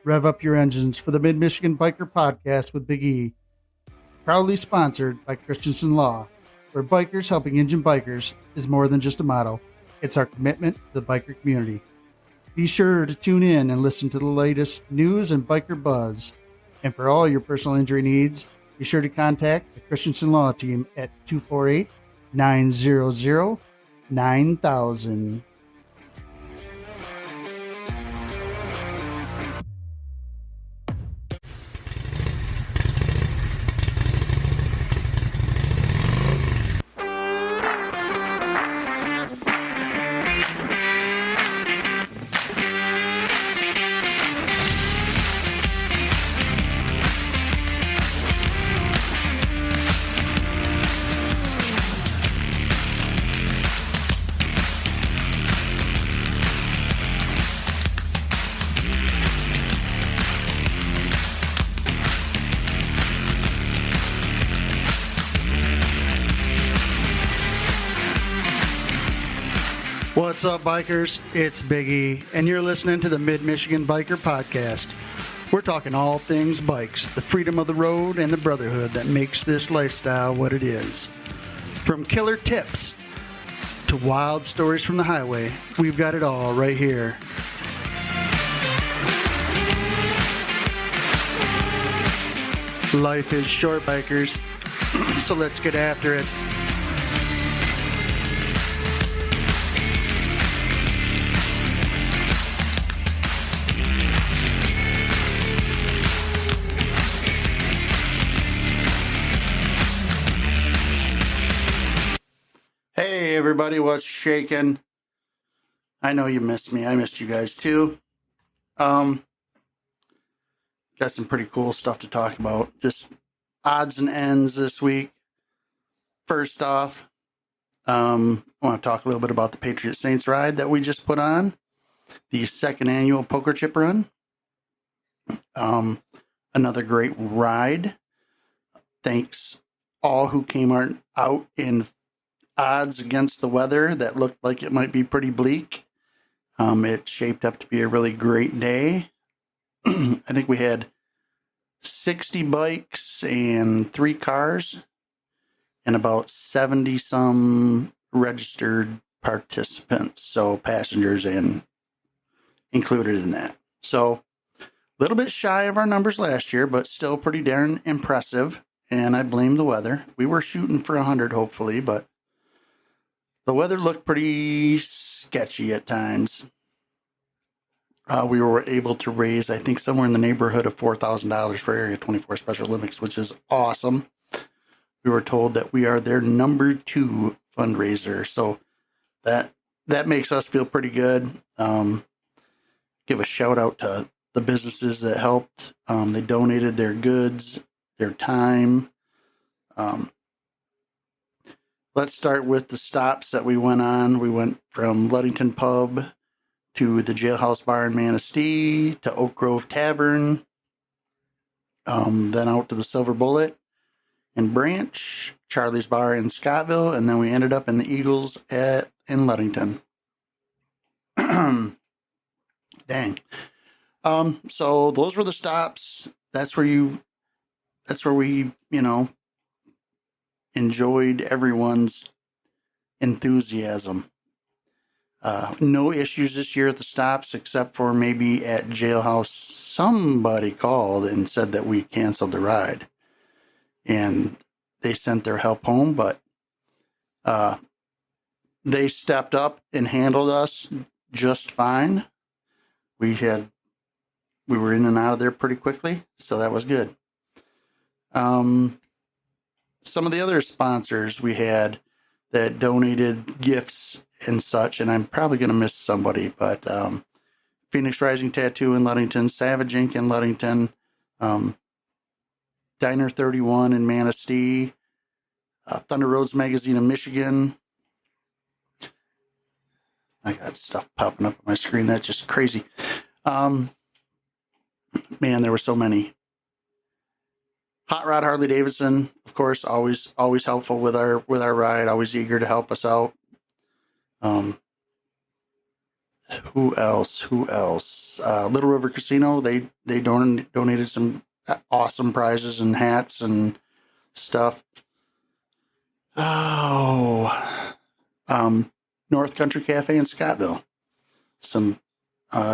Rev up your engines for the Mid-Michigan Biker Podcast with Big E. Proudly sponsored by Christensen Law, where bikers helping engine bikers is more than just a motto. It's our commitment to the biker community. Be sure to tune in and listen to the latest news and biker buzz. And for all your personal injury needs, be sure to contact the Christensen Law team at 248-900-9000. What's up, bikers? It's Big E, and you're listening to the Mid-Michigan Biker Podcast. We're talking all things bikes, the freedom of the road, and the brotherhood that makes this lifestyle what it is. From killer tips to wild stories from the highway, we've got it all right here. Life is short, bikers, so let's get after it. Hey everybody, what's shaking? I know you missed me. I missed you guys too. Got some pretty cool stuff to talk about. Just odds and ends this week. First off, I want to talk a little bit about the Patriot Saints ride that we just put on. The second annual poker chip run. Another great ride. Thanks all who came out in odds against the weather that looked like it might be pretty bleak. It shaped up to be a really great day. I think we had 60 bikes and 3 cars and about 70 some registered participants, so passengers and included in that. So a little bit shy of our numbers last year, but still pretty darn impressive, and I blame the weather. We were shooting for 100 hopefully, but the weather looked pretty sketchy at times. We were able to raise, I think, somewhere in the neighborhood of $4,000 for Area 24 Special Olymics, which is awesome. We were told that we are their number 2 fundraiser, so that makes us feel pretty good. Give a shout out to the businesses that helped. They donated their goods, their time. Let's start with the stops that we went on. We went from Ludington Pub to the Jailhouse Bar in Manistee to Oak Grove Tavern, then out to the Silver Bullet in Branch, Charlie's Bar in Scottville, and then we ended up in the Eagles in Ludington. Dang. So those were the stops. That's where we enjoyed everyone's enthusiasm. No issues this year at the stops, except for maybe at Jailhouse. Somebody called and said that we canceled the ride, and they sent their help home, but they stepped up and handled us just fine. We were in and out of there pretty quickly, so that was good. Some of the other sponsors we had that donated gifts and such, and I'm probably going to miss somebody, but Phoenix Rising Tattoo in Ludington, Savage Ink in Ludington, Diner 31 in Manistee, Thunder Roads Magazine in Michigan. I got stuff popping up on my screen. That's just crazy. Man, there were so many. Hot Rod Harley Davidson, of course, always helpful with our ride, always eager to help us out. Who else? Little River Casino, they donated some awesome prizes and hats and stuff. Oh, North Country Cafe in Scottville, some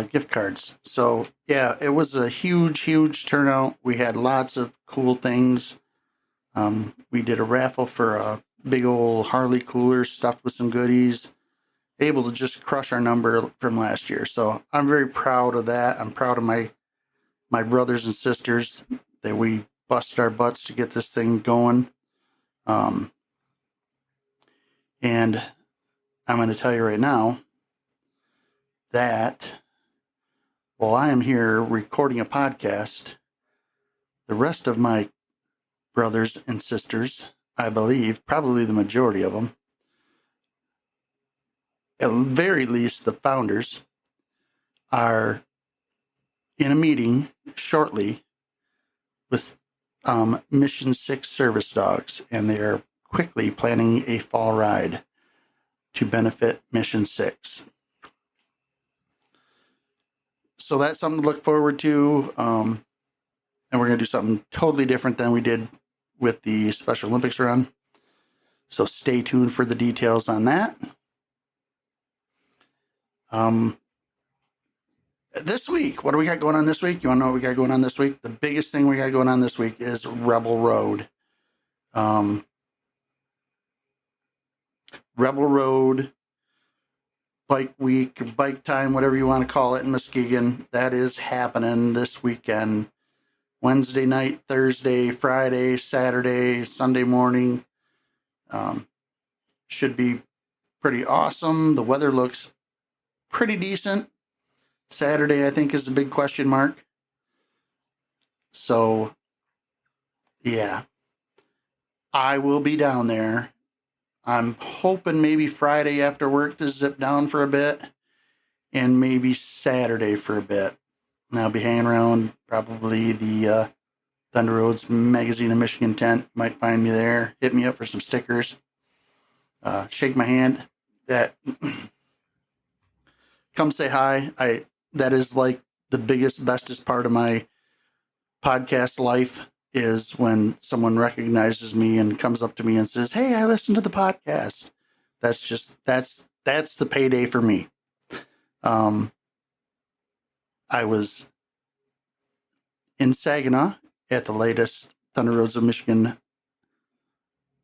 gift cards. So yeah, it was a huge turnout. We had lots of cool things. We did a raffle for a big old Harley cooler stuffed with some goodies, able to just crush our number from last year. So I'm very proud of that. I'm proud of my brothers and sisters that we busted our butts to get this thing going. And I'm going to tell you right now that while I am here recording a podcast, the rest of my brothers and sisters, I believe, probably the majority of them, at the very least the founders, are in a meeting shortly with Mission 6 service dogs, and they are quickly planning a fall ride to benefit Mission 6. So that's something to look forward to, and we're going to do something totally different than we did with the Special Olympics run. So stay tuned for the details on that. This week, what do we got going on this week? You want to know what we got going on this week? The biggest thing we got going on this week is Rebel Road. Rebel Road, Bike Week, Bike Time, whatever you want to call it in Muskegon. That is happening this weekend. Wednesday night, Thursday, Friday, Saturday, Sunday morning. Should be pretty awesome. The weather looks pretty decent. Saturday, I think, is the big question mark. So, yeah, I will be down there. I'm hoping maybe Friday after work to zip down for a bit, and maybe Saturday for a bit. And I'll be hanging around probably the Thunder Roads Magazine of Michigan tent. You might find me there. Hit me up for some stickers. Shake my hand. Come say hi. That is like the bestest part of my podcast life, is when someone recognizes me and comes up to me and says, "Hey, I listened to the podcast." That's the payday for me. I was in Saginaw at the latest Thunder Roads of Michigan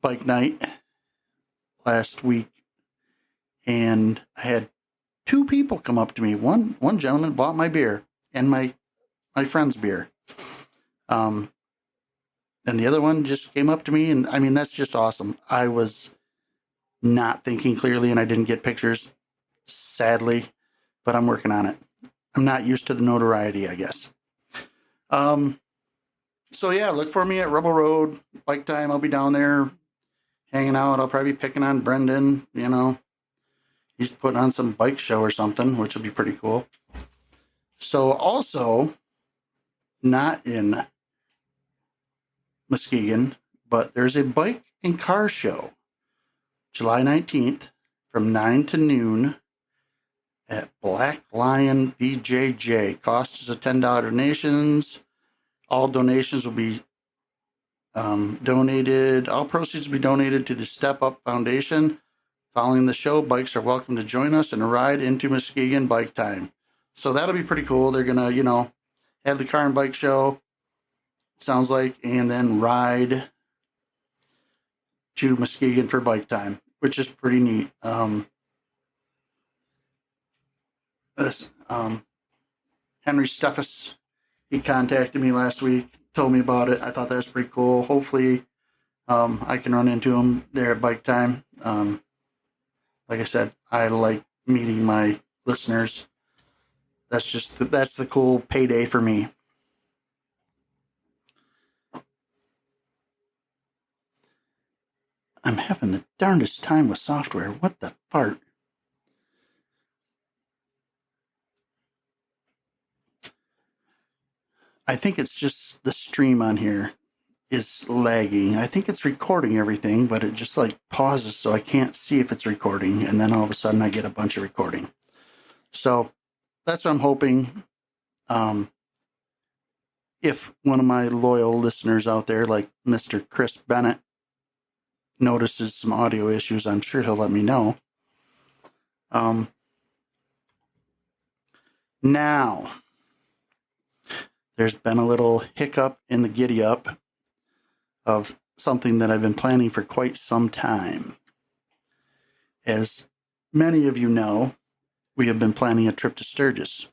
bike night last week, and I had two people come up to me. One gentleman bought my beer and my friend's beer. And the other one just came up to me, and I mean, that's just awesome. I was not thinking clearly, and I didn't get pictures, sadly, but I'm working on it. I'm not used to the notoriety, I guess. So yeah, look for me at Rebel Road, Bike Time. I'll be down there hanging out. I'll probably be picking on Brendan, He's putting on some bike show or something, which will be pretty cool. So also, not in Muskegon, but there's a bike and car show, July 19th from 9 to noon at Black Lion BJJ. Cost is a $10 donations. All donations will be donated. All proceeds will be donated to the Step Up Foundation. Following the show, bikes are welcome to join us and ride into Muskegon Bike Time. So that'll be pretty cool. They're going to, have the car and bike show, sounds like, and then ride to Muskegon for Bike Time, which is pretty neat. Henry Steffes, he contacted me last week, told me about it. I thought that was pretty cool. Hopefully I can run into him there at Bike Time. Like I said, I like meeting my listeners. That's the cool payday for me. I'm having the darndest time with software. What the fart? I think it's just the stream on here is lagging. I think it's recording everything, but it just pauses, so I can't see if it's recording, and then all of a sudden I get a bunch of recording. So that's what I'm hoping. If one of my loyal listeners out there, like Mr. Chris Bennett, notices some audio issues, I'm sure he'll let me know. Now, there's been a little hiccup in the giddy up of something that I've been planning for quite some time. As many of you know, we have been planning a trip to Sturgis.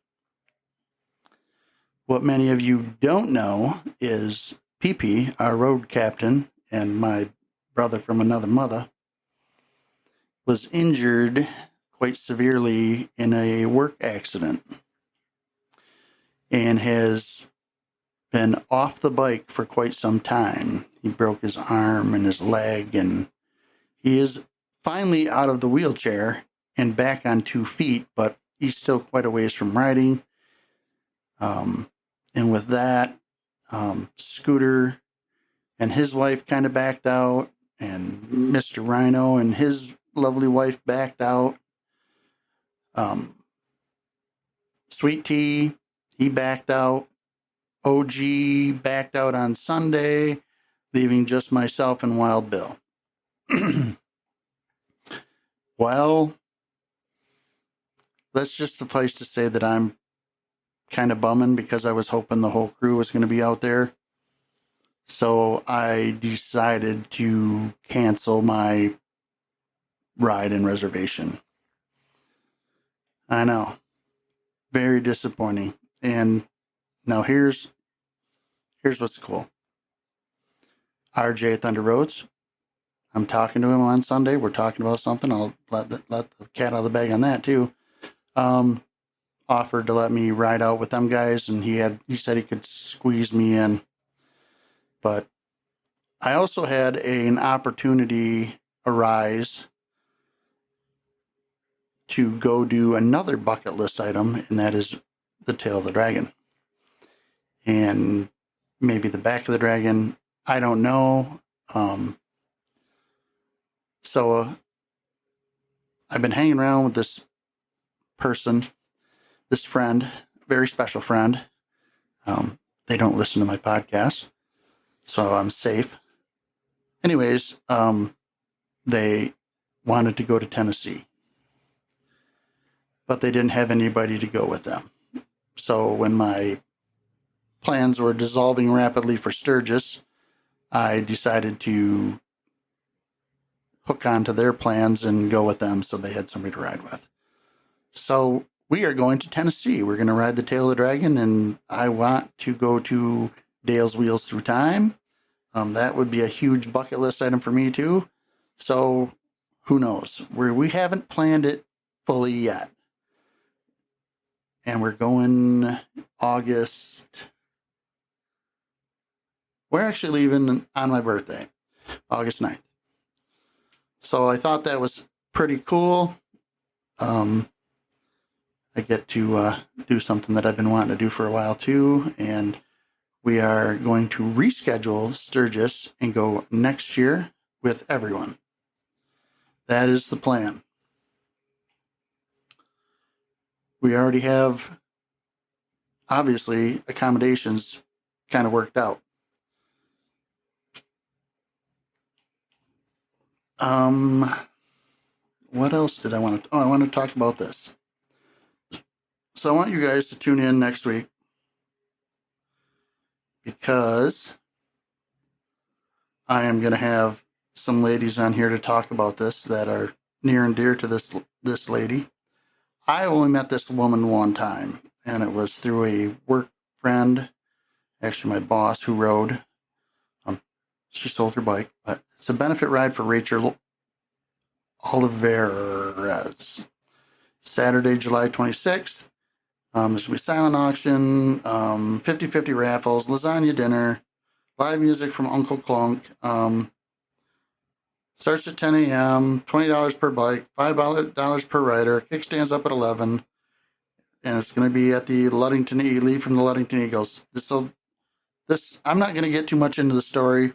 What many of you don't know is PP, our road captain, and my brother from another mother, was injured quite severely in a work accident and has been off the bike for quite some time. He broke his arm and his leg, and he is finally out of the wheelchair and back on 2 feet, but he's still quite a ways from riding. And with that, Scooter and his wife kind of backed out, and Mr. Rhino and his lovely wife backed out. Sweet Tea, he backed out. OG backed out on Sunday, leaving just myself and Wild Bill. Well, let's just suffice to say that I'm kind of bumming because I was hoping the whole crew was going to be out there. So I decided to cancel my ride and reservation. I know. Very disappointing. And now here's what's cool. RJ at Thunder Roads. I'm talking to him on Sunday. We're talking about something. I'll let the cat out of the bag on that too. Offered to let me ride out with them guys, and he said he could squeeze me in. But I also had an opportunity arise to go do another bucket list item, and that is the tail of the dragon. And maybe the back of the dragon. I don't know. So I've been hanging around with this person, this friend, very special friend. They don't listen to my podcast, so I'm safe. Anyways, they wanted to go to Tennessee, but they didn't have anybody to go with them. So when my plans were dissolving rapidly for Sturgis, I decided to hook onto their plans and go with them so they had somebody to ride with. So we are going to Tennessee. We're going to ride the tail of the dragon, and I want to go to Dale's Wheels Through Time. That would be a huge bucket list item for me too. So who knows? We haven't planned it fully yet. And we're going August. We're actually leaving on my birthday, August 9th. So I thought that was pretty cool. I get to do something that I've been wanting to do for a while too. And we are going to reschedule Sturgis and go next year with everyone. That is the plan. We already have, obviously, accommodations kind of worked out. What else did I want to... I want to talk about this. So I want you guys to tune in next week because I am going to have some ladies on here to talk about this that are near and dear to this lady. I only met this woman one time, and it was through a work friend, actually my boss, who rode. She sold her bike, but it's a benefit ride for Rachel Oliveras. Saturday, July 26th. There's going to be silent auction, 50-50 raffles, lasagna dinner, live music from Uncle Clunk. Starts at 10 a.m., $20 per bike, $5 per rider, kickstands up at 11, and it's going to be at the Ludington Lead from the Ludington Eagles. I'm not going to get too much into the story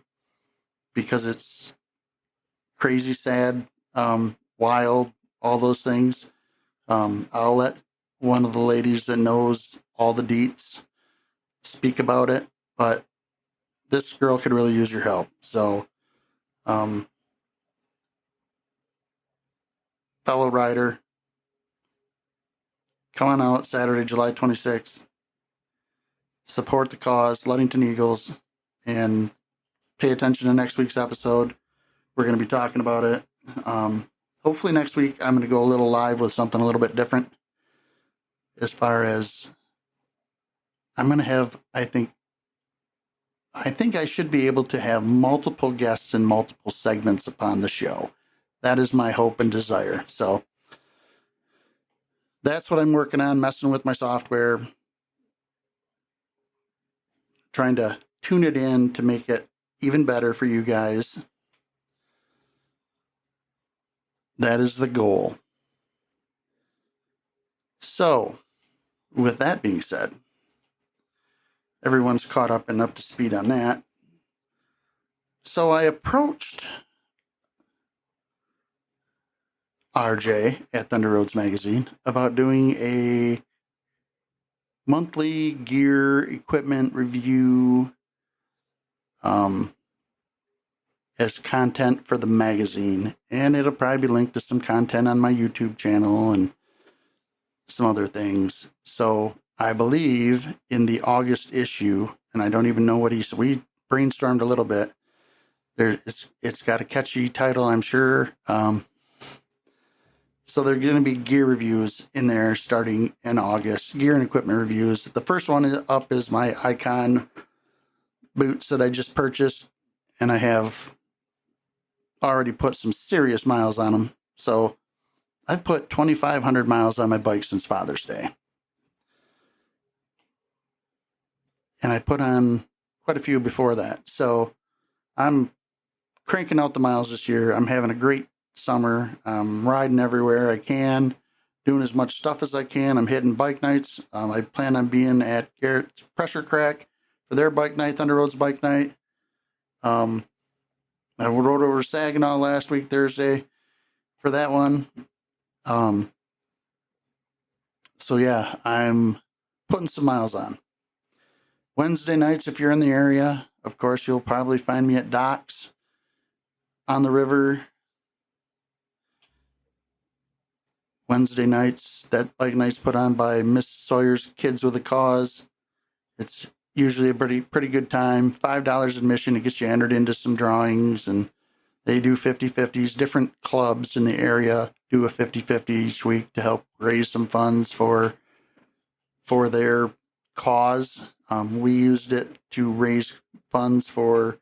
because it's crazy, sad, wild, all those things. I'll let one of the ladies that knows all the deets speak about it, but this girl could really use your help. So, fellow rider, come on out Saturday, July 26th. Support the cause, Ludington Eagles, and pay attention to next week's episode. We're going to be talking about it. Hopefully next week I'm going to go a little live with something a little bit different. As far as I'm going to have, I think I should be able to have multiple guests and multiple segments upon the show. That is my hope and desire. So that's what I'm working on, messing with my software, trying to tune it in to make it even better for you guys. That is the goal. So, with that being said, everyone's caught up and up to speed on that. So I approached RJ at Thunder Roads Magazine about doing a monthly gear equipment review as content for the magazine, and it'll probably be linked to some content on my YouTube channel and some other things. So I believe in the August issue, and I don't even know what we brainstormed a little bit. It's got a catchy title, I'm sure. So there are going to be gear reviews in there starting in August, gear and equipment reviews. The first one up is my Icon boots that I just purchased, and I have already put some serious miles on them. So I've put 2,500 miles on my bike since Father's Day. And I put on quite a few before that. So I'm cranking out the miles this year. I'm having a great summer. I'm riding everywhere I can, doing as much stuff as I can. I'm hitting bike nights. I plan on being at Garrett's Pressure Crack for their bike night, Thunder Roads bike night. I rode over to Saginaw last week, Thursday, for that one. So yeah, I'm putting some miles on. Wednesday nights, if you're in the area, of course, you'll probably find me at Docks on the river. Wednesday nights, that bike night's put on by Miss Sawyer's Kids with a Cause. It's usually a pretty good time. $5 admission. It gets you entered into some drawings, and they do 50-50s. Different clubs in the area do a 50-50 each week to help raise some funds for their cause. We used it to raise funds for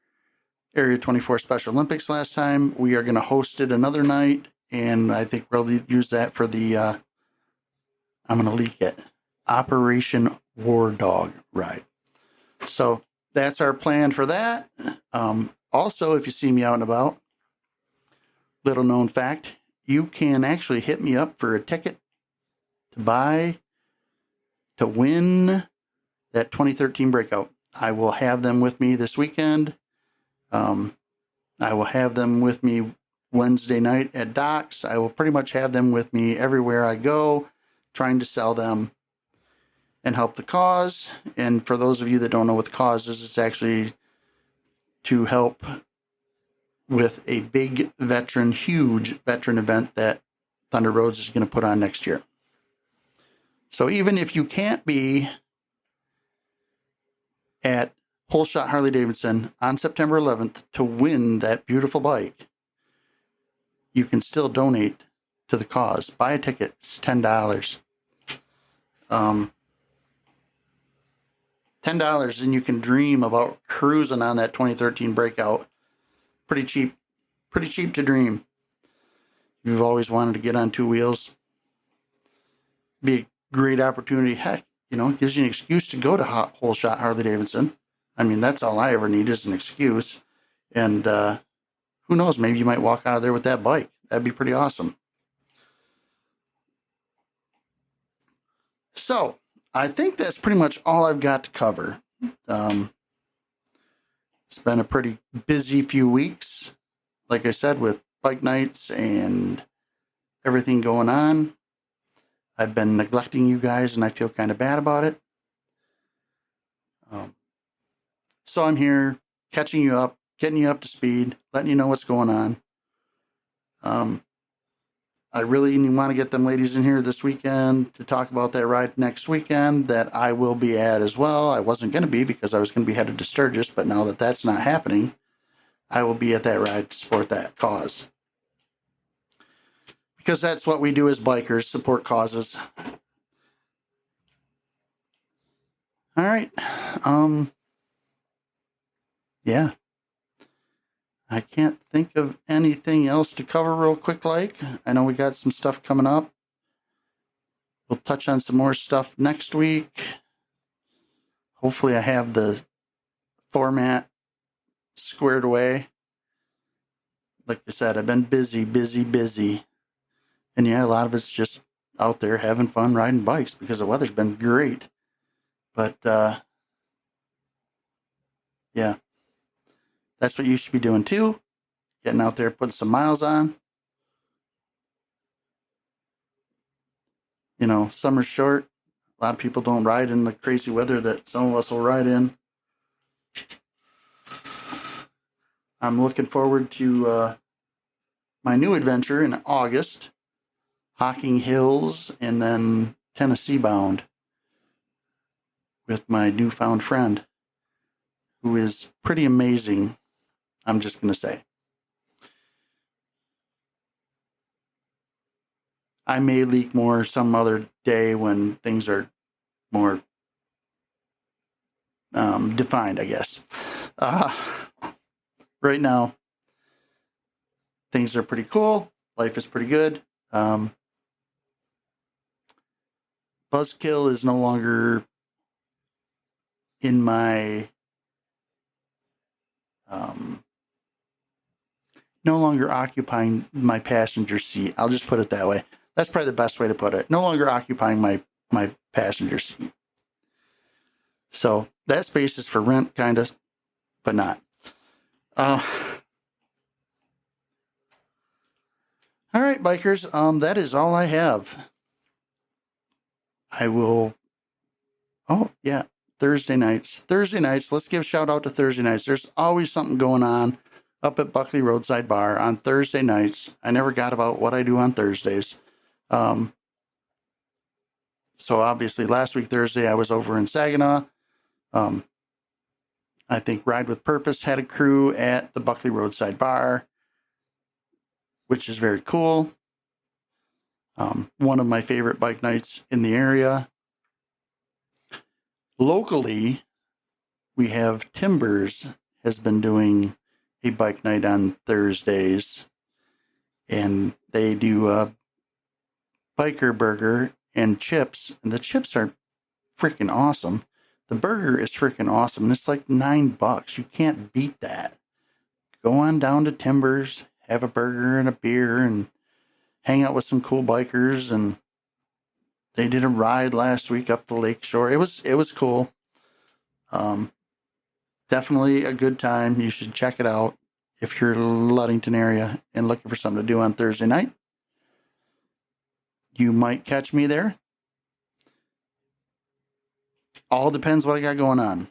Area 24 Special Olympics last time. We are going to host it another night, and I think we'll use that for the, I'm going to leak it, Operation War Dog ride. So that's our plan for that. Also, if you see me out and about, little known fact, you can actually hit me up for a ticket to win that 2013 breakout. I will have them with me this weekend. I will have them with me Wednesday night at Docks. I will pretty much have them with me everywhere I go, trying to sell them and help the cause. And for those of you that don't know what the cause is, it's actually to help with a big huge veteran event that Thunder Roads is going to put on next year. So even if you can't be at Whole Shot Harley Davidson on September 11th to win that beautiful bike, you can still donate to the cause. Buy a ticket. It's $10. $10, and you can dream about cruising on that 2013 breakout. Pretty cheap to dream. If you've always wanted to get on two wheels, be a great opportunity. Heck, it gives you an excuse to go to Whole Shot Harley Davidson. I mean, that's all I ever need is an excuse. And who knows, maybe you might walk out of there with that bike. That'd be pretty awesome. So, I think that's pretty much all I've got to cover. It's been a pretty busy few weeks, like I said, with bike nights and everything going on. I've been neglecting you guys, and I feel kind of bad about it. So I'm here, catching you up, getting you up to speed, letting you know what's going on. I really want to get them ladies in here this weekend to talk about that ride next weekend that I will be at as well. I wasn't going to be because I was going to be headed to Sturgis, but now that that's not happening, I will be at that ride to support that cause. Because that's what we do as bikers, support causes. All right. Yeah. I can't think of anything else to cover real quick like. I know we got some stuff coming up. We'll touch on some more stuff next week. Hopefully I have the format squared away. Like I said, I've been busy. And yeah, a lot of it's just out there having fun riding bikes because the weather's been great. But yeah, that's what you should be doing too. Getting out there, putting some miles on. You know, summer's short. A lot of people don't ride in the crazy weather that some of us will ride in. I'm looking forward to my new adventure in August. Hocking Hills and then Tennessee bound with my newfound friend who is pretty amazing. I'm just going to say. I may leak more some other day when things are more defined, I guess. Right now, things are pretty cool. Life is pretty good. Buzzkill is no longer in my no longer occupying my passenger seat. I'll just put it that way. That's probably the best way to put it. No longer occupying my passenger seat. So that space is for rent, kind of, but not. All right, bikers. That is all I have. I will. Oh yeah, Thursday nights. Let's give a shout out to Thursday nights. There's always something going on up at Buckley Roadside Bar on Thursday nights. I never got about what I do on Thursdays. So obviously last week, Thursday, I was over in Saginaw. I think Ride with Purpose had a crew at the Buckley Roadside Bar, which is very cool. One of my favorite bike nights in the area. Locally, we have Timbers has been doing a bike night on Thursdays, and they do a biker burger and chips, and the chips are freaking awesome. The burger is freaking awesome, and it's like $9. You can't beat that. Go on down to Timbers, have a burger and a beer, and hang out with some cool bikers. And they did a ride last week up the lakeshore. It was cool. Definitely a good time. You should check it out if you're Ludington area and looking for something to do on Thursday night. You might catch me there. All depends what I got going on.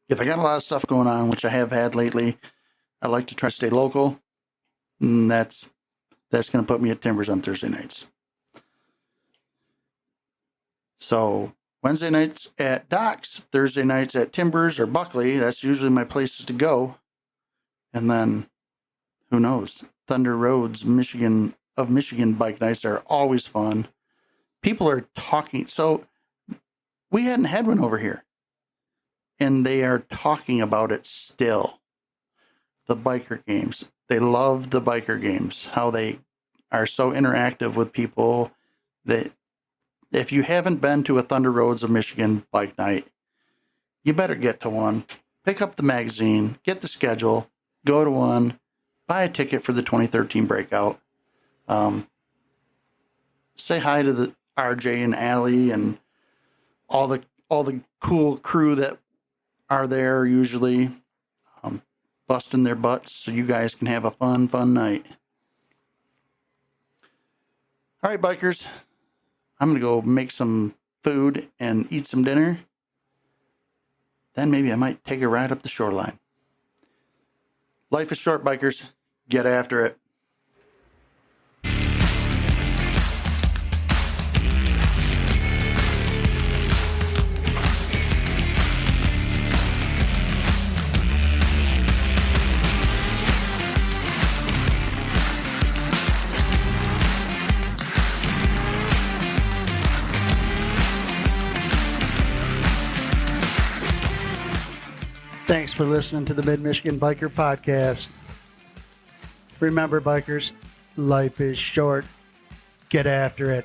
If I got a lot of stuff going on, which I have had lately, I like to try to stay local. And that's going to put me at Timbers on Thursday nights. So Wednesday nights at Docks, Thursday nights at Timbers or Buckley. That's usually my places to go. And then, who knows? Thunder Roads, Michigan bike nights are always fun. People are talking. So we hadn't had one over here. And they are talking about it still. The biker games. They love the biker games. How they are so interactive with people. That if you haven't been to a Thunder Roads of Michigan bike night, you better get to one. Pick up the magazine, get the schedule, go to one, buy a ticket for the 2013 breakout. Say hi to the RJ and Allie and all the cool crew that are there usually, busting their butts so you guys can have a fun night. All right, bikers. I'm going to go make some food and eat some dinner. Then maybe I might take a ride up the shoreline. Life is short, bikers. Get after it. Thanks for listening to the Mid-Michigan Biker Podcast. Remember, bikers, life is short. Get after it.